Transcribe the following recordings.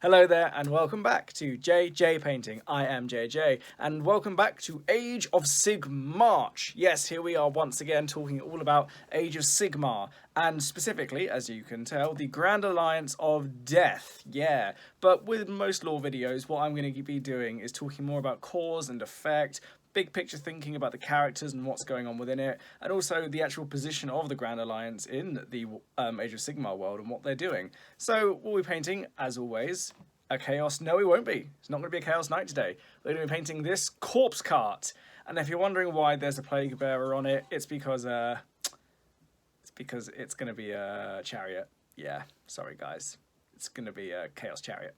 Hello there and welcome back to JJ Painting. I am JJ and welcome back to Age of Sigmar. Yes, here we are once again talking all about Age of Sigmar and specifically, as you can tell, the Grand Alliance of Death. Yeah, but with most lore videos, what I'm going to be doing is talking more about cause and effect, big picture thinking about the characters and what's going on within it, and also the actual position of the Grand Alliance in the Age of Sigmar world and what they're doing. So we'll be painting, as always, a Chaos... No, we won't be. It's not going to be a Chaos Knight today. We're going to be painting this corpse cart. And if you're wondering why there's a Plague Bearer on it, it's because it's going to be a chariot. Yeah, sorry guys. It's going to be a Chaos Chariot.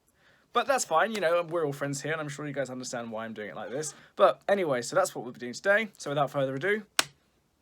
But that's fine, you know, we're all friends here, and I'm sure you guys understand why I'm doing it like this. But anyway, so that's what we'll be doing today. So without further ado,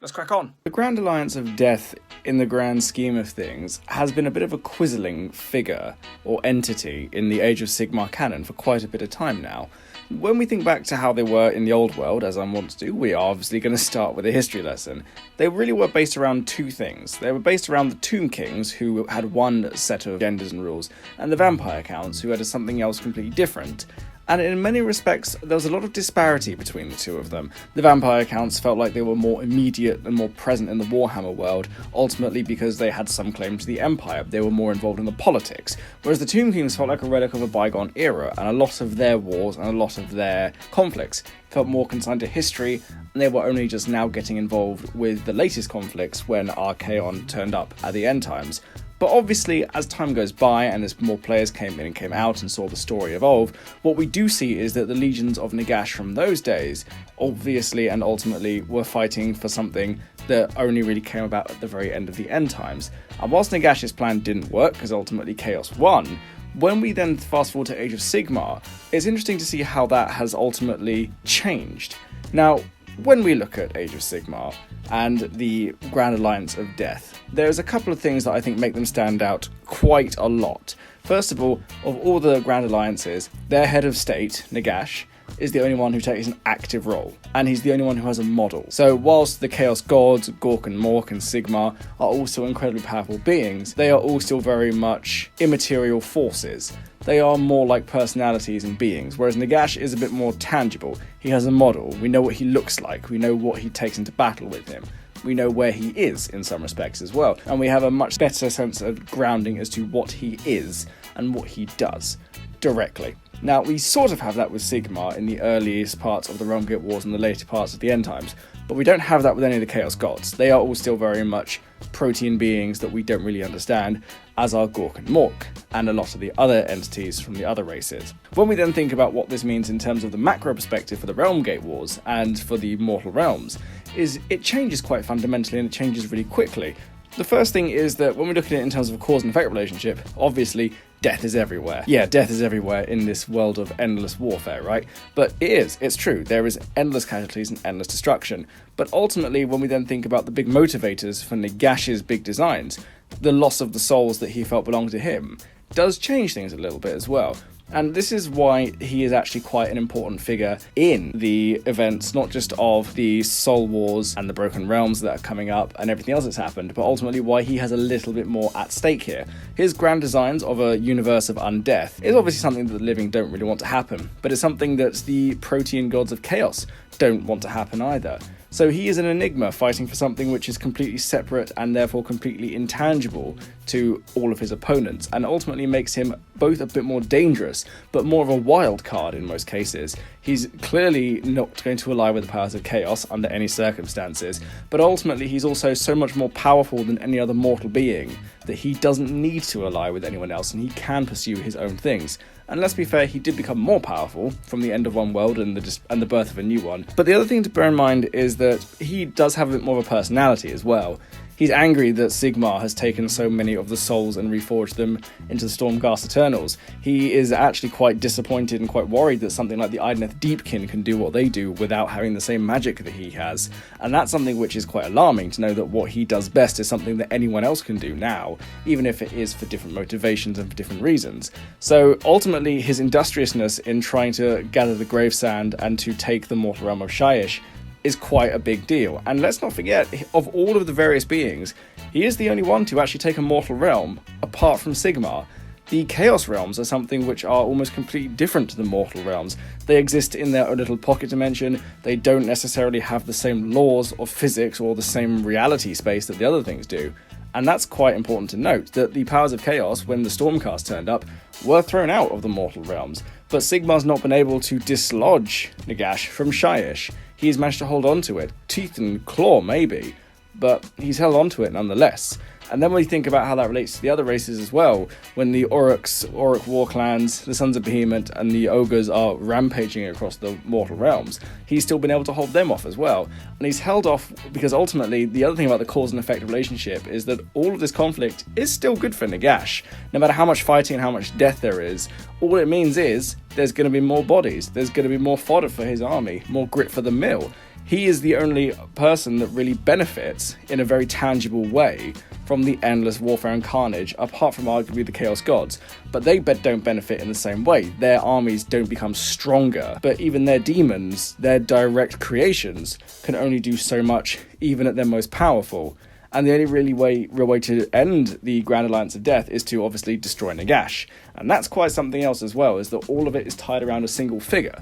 let's crack on. The Grand Alliance of Death, in the grand scheme of things, has been a bit of a quizzling figure or entity in the Age of Sigmar canon for quite a bit of time now. When we think back to how they were in the old world, as I want to do, we are obviously going to start with a history lesson. They really were based around two things. They were based around the Tomb Kings, who had one set of genders and rules, and the Vampire Counts, who had something else completely different. And in many respects, there was a lot of disparity between the two of them. The Vampire Counts felt like they were more immediate and more present in the Warhammer world, ultimately because they had some claim to the Empire. They were more involved in the politics. Whereas the Tomb Kings felt like a relic of a bygone era, and a lot of their wars and a lot of their conflicts felt more consigned to history, and they were only just now getting involved with the latest conflicts when Archaon turned up at the end times. But obviously, as time goes by and as more players came in and came out and saw the story evolve, what we do see is that the legions of Negash from those days, obviously and ultimately, were fighting for something that only really came about at the very end of the end times. And whilst Negash's plan didn't work, because ultimately Chaos won, when we then fast forward to Age of Sigmar, it's interesting to see how that has ultimately changed. Now, when we look at Age of Sigmar and the Grand Alliance of Death, there's a couple of things that I think make them stand out quite a lot. First of all the Grand Alliances, their head of state, Negash, is the only one who takes an active role, and he's the only one who has a model. So whilst the Chaos Gods, Gork and Mork and Sigmar, are also incredibly powerful beings, they are all still very much immaterial forces. They are more like personalities and beings, whereas Negash is a bit more tangible. He has a model, we know what he looks like, we know what he takes into battle with him. We know where he is in some respects as well, and we have a much better sense of grounding as to what he is and what he does directly. Now, we sort of have that with Sigmar in the earliest parts of the Realmgate Wars and the later parts of the End Times, but we don't have that with any of the Chaos Gods. They are all still very much protean beings that we don't really understand, as are Gork and Mork, and a lot of the other entities from the other races. When we then think about what this means in terms of the macro perspective for the Realmgate Wars and for the Immortal Realms, is it changes quite fundamentally and it changes really quickly. The first thing is that when we look at it in terms of a cause and effect relationship, obviously death is everywhere. Yeah, death is everywhere in this world of endless warfare, right? But it's true, there is endless casualties and endless destruction. But ultimately, when we then think about the big motivators for Negash's big designs, the loss of the souls that he felt belonged to him does change things a little bit as well. And this is why he is actually quite an important figure in the events, not just of the Soul Wars and the Broken Realms that are coming up and everything else that's happened, but ultimately why he has a little bit more at stake here. His grand designs of a universe of undeath is obviously something that the living don't really want to happen, but it's something that the protean gods of chaos don't want to happen either. So he is an enigma fighting for something which is completely separate and therefore completely intangible to all of his opponents, and ultimately makes him both a bit more dangerous, but more of a wild card in most cases. He's clearly not going to ally with the powers of chaos under any circumstances, but ultimately he's also so much more powerful than any other mortal being that he doesn't need to ally with anyone else and he can pursue his own things. And let's be fair, he did become more powerful from the end of one world and the birth of a new one. But the other thing to bear in mind is that he does have a bit more of a personality as well. He's angry that Sigmar has taken so many of the souls and reforged them into the Stormcast Eternals. He is actually quite disappointed and quite worried that something like the Idoneth Deepkin can do what they do without having the same magic that he has. And that's something which is quite alarming, to know that what he does best is something that anyone else can do now, even if it is for different motivations and for different reasons. So ultimately, his industriousness in trying to gather the gravesand and to take the mortal realm of Shyish is quite a big deal. And let's not forget, of all of the various beings, he is the only one to actually take a mortal realm apart from Sigmar. The Chaos Realms are something which are almost completely different to the Mortal Realms. They exist in their own little pocket dimension. They don't necessarily have the same laws of physics or the same reality space that the other things do. And that's quite important to note, that the powers of chaos, when the Stormcast turned up, were thrown out of the Mortal Realms. But Sigmar's not been able to dislodge Negash from Shyish. He's managed to hold on to it, teeth and claw maybe, but he's held on to it nonetheless. And then when we think about how that relates to the other races as well, when the Orruk war clans, the Sons of Behemoth, and the Ogres are rampaging across the Mortal Realms, he's still been able to hold them off as well. And he's held off because ultimately, the other thing about the cause and effect relationship is that all of this conflict is still good for Negash. No matter how much fighting and how much death there is, all it means is there's going to be more bodies, there's going to be more fodder for his army, more grit for the mill. He is the only person that really benefits in a very tangible way from the endless warfare and carnage, apart from arguably the Chaos Gods. But they don't benefit in the same way. Their armies don't become stronger, but even their demons, their direct creations, can only do so much, even at their most powerful. And the only real way to end the Grand Alliance of Death is to obviously destroy Negash. And that's quite something else as well, is that all of it is tied around a single figure.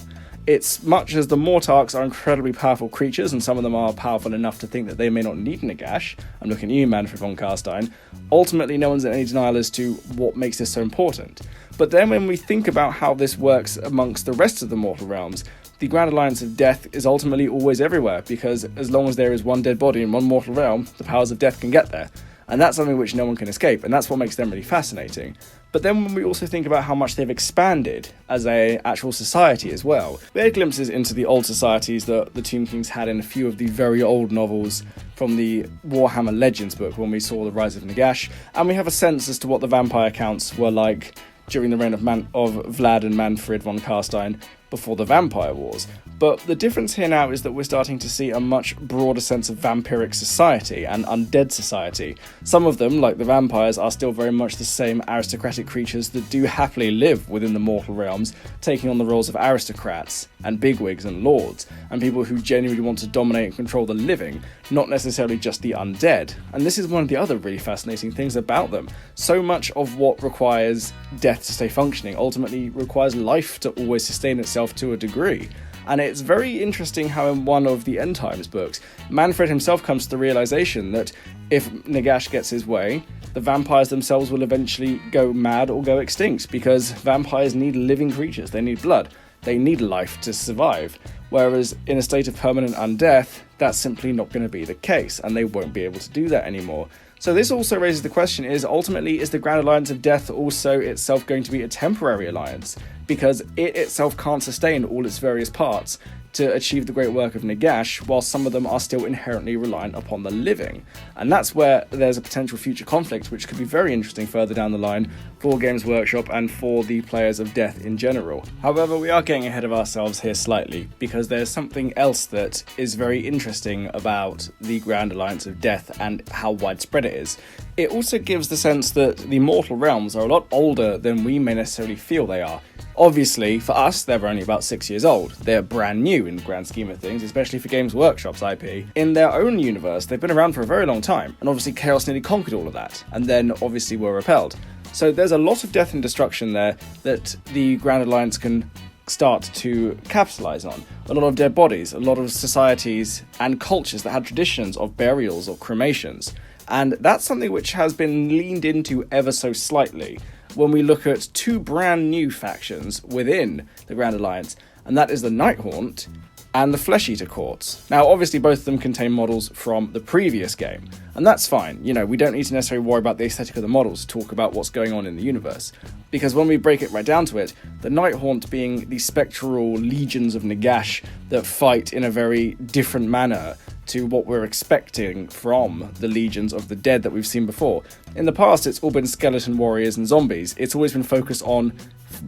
It's much as the Mortarks are incredibly powerful creatures, and some of them are powerful enough to think that they may not need Negash. I'm looking at you, Manfred von Carstein. Ultimately, no one's in any denial as to what makes this so important. But then when we think about how this works amongst the rest of the Mortal Realms, the Grand Alliance of Death is ultimately always everywhere, because as long as there is one dead body in one mortal realm, the powers of death can get there. And that's something which no one can escape, and that's what makes them really fascinating. But then when we also think about how much they've expanded as a actual society as well, we had glimpses into the old societies that the Tomb Kings had in a few of the very old novels from the Warhammer Legends book when we saw the Rise of Negash, and we have a sense as to what the vampire counts were like during the reign of Vlad and Manfred von Carstein before the Vampire Wars. But the difference here now is that we're starting to see a much broader sense of vampiric society and undead society. Some of them, like the vampires, are still very much the same aristocratic creatures that do happily live within the mortal realms, taking on the roles of aristocrats and bigwigs and lords, and people who genuinely want to dominate and control the living, not necessarily just the undead. And this is one of the other really fascinating things about them. So much of what requires death to stay functioning ultimately requires life to always sustain itself to a degree. And it's very interesting how in one of the End Times books, Manfred himself comes to the realization that if Negash gets his way, the vampires themselves will eventually go mad or go extinct, because vampires need living creatures, they need blood, they need life to survive. Whereas in a state of permanent undeath, that's simply not going to be the case, and they won't be able to do that anymore. So this also raises the question, ultimately is the Grand Alliance of Death also itself going to be a temporary alliance? Because it itself can't sustain all its various parts to achieve the great work of Negash, while some of them are still inherently reliant upon the living. And that's where there's a potential future conflict, which could be very interesting further down the line for Games Workshop and for the players of Death in general. However, we are getting ahead of ourselves here slightly, because there's something else that is very interesting about the Grand Alliance of Death and how widespread it is. It also gives the sense that the mortal realms are a lot older than we may necessarily feel they are. Obviously, for us, they're only about 6 years old. They're brand new in the grand scheme of things, especially for Games Workshop's IP. In their own universe, they've been around for a very long time, and obviously Chaos nearly conquered all of that, and then obviously were repelled. So there's a lot of death and destruction there that the Grand Alliance can start to capitalise on. A lot of dead bodies, a lot of societies and cultures that had traditions of burials or cremations. And that's something which has been leaned into ever so slightly when we look at two brand new factions within the Grand Alliance, and that is the Nighthaunt and the Flesh Eater Courts. Now, obviously, both of them contain models from the previous game, and that's fine. You know, we don't need to necessarily worry about the aesthetic of the models to talk about what's going on in the universe, because when we break it right down to it, the Nighthaunt being the spectral legions of Negash that fight in a very different manner to what we're expecting from the legions of the dead that we've seen before. In the past, it's all been skeleton warriors and zombies. It's always been focused on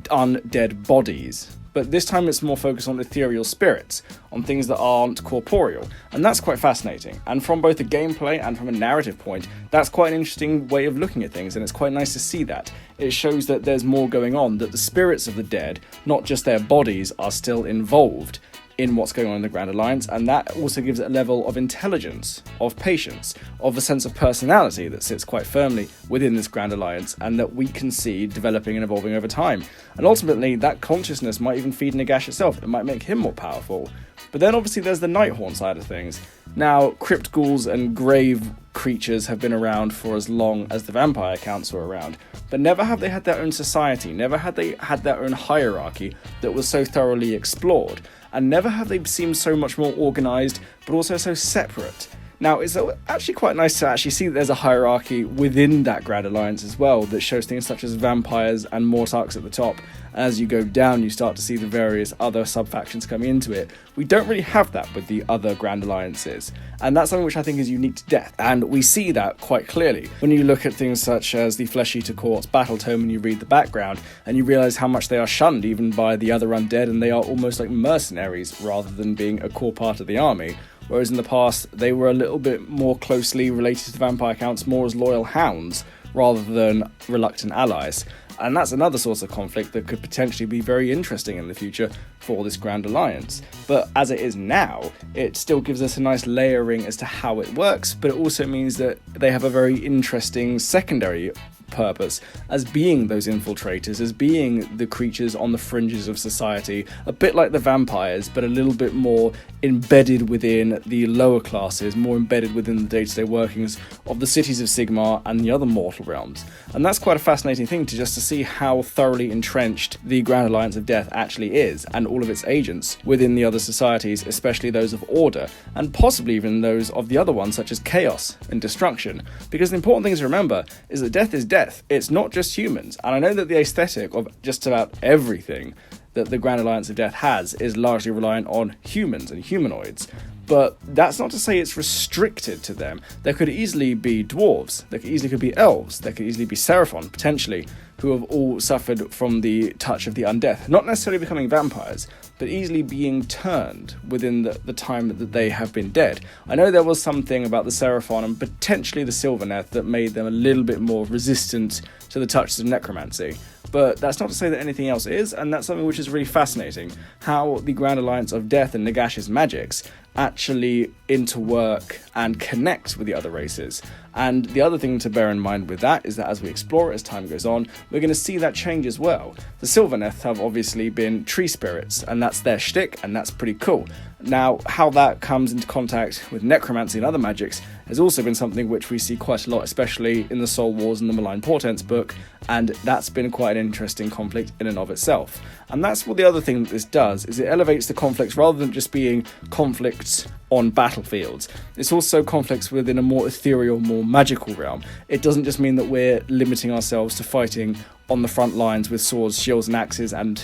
undead bodies. But this time it's more focused on ethereal spirits, on things that aren't corporeal. And that's quite fascinating. And from both a gameplay and from a narrative point, that's quite an interesting way of looking at things, and it's quite nice to see that. It shows that there's more going on, that the spirits of the dead, not just their bodies, are still involved in what's going on in the Grand Alliance, and that also gives it a level of intelligence, of patience, of a sense of personality that sits quite firmly within this Grand Alliance, and that we can see developing and evolving over time. And ultimately, that consciousness might even feed Negash itself. It might make him more powerful. But then obviously there's the Nighthaunt side of things. Now, crypt ghouls and grave creatures have been around for as long as the vampire counts were around, but never have they had their own society, never had they had their own hierarchy that was so thoroughly explored, and never have they seemed so much more organised, but also so separate. Now, it's actually quite nice to actually see that there's a hierarchy within that Grand Alliance as well that shows things such as vampires and Mortarks at the top. As you go down, you start to see the various other sub-factions coming into it. We don't really have that with the other Grand Alliances, and that's something which I think is unique to Death, and we see that quite clearly when you look at things such as the Flesh Eater Court's battle tome and you read the background, and you realise how much they are shunned even by the other undead, and they are almost like mercenaries rather than being a core part of the army. Whereas in the past, they were a little bit more closely related to the vampire counts, more as loyal hounds rather than reluctant allies. And that's another source of conflict that could potentially be very interesting in the future for this Grand Alliance. But as it is now, it still gives us a nice layering as to how it works, but it also means that they have a very interesting secondary purpose as being those infiltrators, as being the creatures on the fringes of society, a bit like the vampires, but a little bit more embedded within the lower classes, more embedded within the day-to-day workings of the cities of Sigmar and the other mortal realms. And that's quite a fascinating thing to see how thoroughly entrenched the Grand Alliance of Death actually is, and all of its agents within the other societies, especially those of Order, and possibly even those of the other ones such as Chaos and Destruction. Because the important thing to remember is that Death is Death. It's not just humans. And I know that the aesthetic of just about everything that the Grand Alliance of Death has is largely reliant on humans and humanoids. But that's not to say it's restricted to them. There could easily be dwarves, there could easily be elves, there could easily be Seraphon, potentially, who have all suffered from the touch of the undeath. Not necessarily becoming vampires, but easily being turned within the time that they have been dead. I know there was something about the Seraphon and potentially the Sylvaneth that made them a little bit more resistant to the touches of necromancy. But that's not to say that anything else is, and that's something which is really fascinating, how the Grand Alliance of Death and Negash's magics actually interwork and connect with the other races. And the other thing to bear in mind with that is that as we explore it, as time goes on, we're going to see that change as well. The Sylvaneth have obviously been tree spirits, and that's their shtick, and that's pretty cool. Now, how that comes into contact with necromancy and other magics has also been something which we see quite a lot, especially in the Soul Wars and the Malign Portents book, and that's been quite an interesting conflict in and of itself. And that's what the other thing that this does, is it elevates the conflicts rather than just being conflicts on battlefields. It's also conflicts within a more ethereal, more magical realm. It doesn't just mean that we're limiting ourselves to fighting on the front lines with swords, shields and axes and,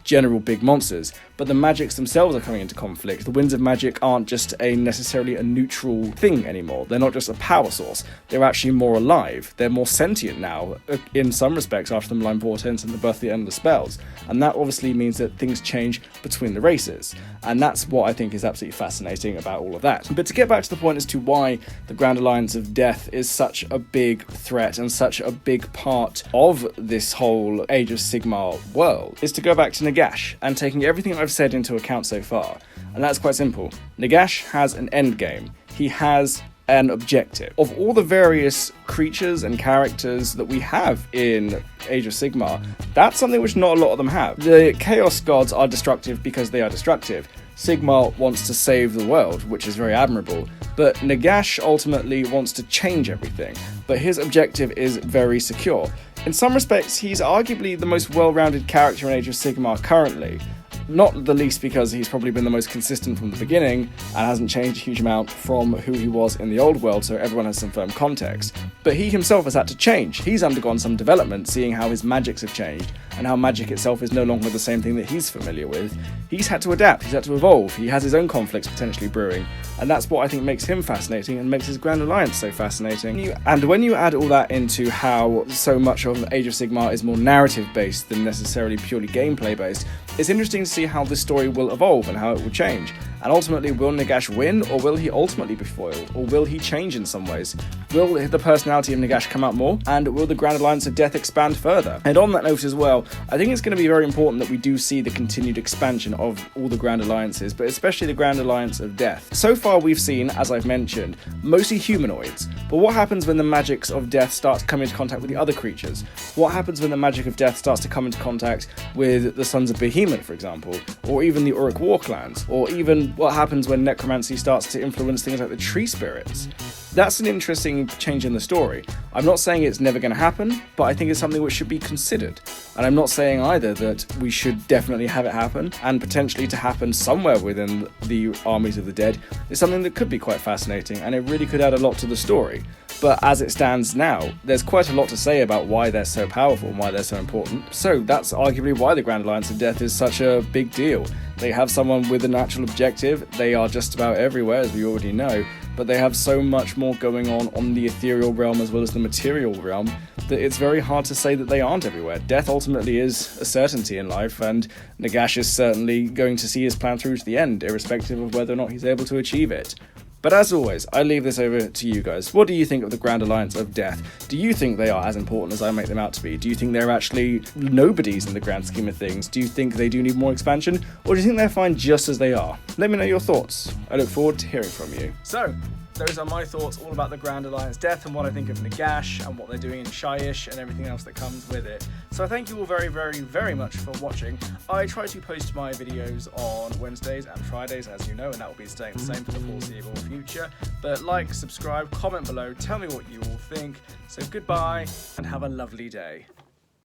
general big monsters, but the magics themselves are coming into conflict. The winds of magic aren't just necessarily a neutral thing anymore. They're not just a power source. They're actually more alive. They're more sentient now, in some respects, after the Malign Portents and the Birth of the Endless Spells. And that obviously means that things change between the races. And that's what I think is absolutely fascinating about all of that. But to get back to the point as to why the Grand Alliance of Death is such a big threat and such a big part of this whole Age of Sigmar world, is to go back to Negash and taking everything I've said into account so far. And that's quite simple. Negash has an end game. He has an objective. Of all the various creatures and characters that we have in Age of Sigmar, that's something which not a lot of them have. The Chaos Gods are destructive because they are destructive. Sigmar wants to save the world, which is very admirable, but Negash ultimately wants to change everything, but his objective is very secure. In some respects, he's arguably the most well-rounded character in Age of Sigmar currently. Not the least because he's probably been the most consistent from the beginning and hasn't changed a huge amount from who he was in the old world, so everyone has some firm context. But he himself has had to change. He's undergone some development, seeing how his magics have changed and how magic itself is no longer the same thing that he's familiar with. He's had to adapt, he's had to evolve, he has his own conflicts potentially brewing, and that's what I think makes him fascinating and makes his Grand Alliance so fascinating. And when you add all that into how so much of Age of Sigmar is more narrative-based than necessarily purely gameplay-based, it's interesting to see how this story will evolve and how it will change. And ultimately, will Negash win, or will he ultimately be foiled? Or will he change in some ways? Will the personality of Negash come out more? And will the Grand Alliance of Death expand further? And on that note as well, I think it's going to be very important that we do see the continued expansion of all the Grand Alliances, but especially the Grand Alliance of Death. So far we've seen, as I've mentioned, mostly humanoids. But what happens when the magics of death start to come into contact with the other creatures? What happens when the magic of death starts to come into contact with the Sons of Behemoth, for example? Or even the Uruk War clans? Or even what happens when necromancy starts to influence things like the tree spirits? That's an interesting change in the story. I'm not saying it's never going to happen, but I think it's something which should be considered. And I'm not saying either that we should definitely have it happen, and potentially to happen somewhere within the armies of the dead is something that could be quite fascinating, and it really could add a lot to the story. But as it stands now, there's quite a lot to say about why they're so powerful and why they're so important. So that's arguably why the Grand Alliance of Death is such a big deal. They have someone with a natural objective, they are just about everywhere, as we already know, but they have so much more going on the ethereal realm as well as the material realm that it's very hard to say that they aren't everywhere. Death ultimately is a certainty in life, and Negash is certainly going to see his plan through to the end, irrespective of whether or not he's able to achieve it. But as always, I leave this over to you guys. What do you think of the Grand Alliance of Death? Do you think they are as important as I make them out to be? Do you think they're actually nobodies in the grand scheme of things? Do you think they do need more expansion? Or do you think they're fine just as they are? Let me know your thoughts. I look forward to hearing from you. So, those are my thoughts all about the Grand Alliance Death and what I think of Negash and what they're doing in Shyish and everything else that comes with it. So thank you all very, very, very much for watching. I try to post my videos on Wednesdays and Fridays, as you know, and that will be staying the same for the foreseeable future. But like, subscribe, comment below, tell me what you all think. So goodbye and have a lovely day.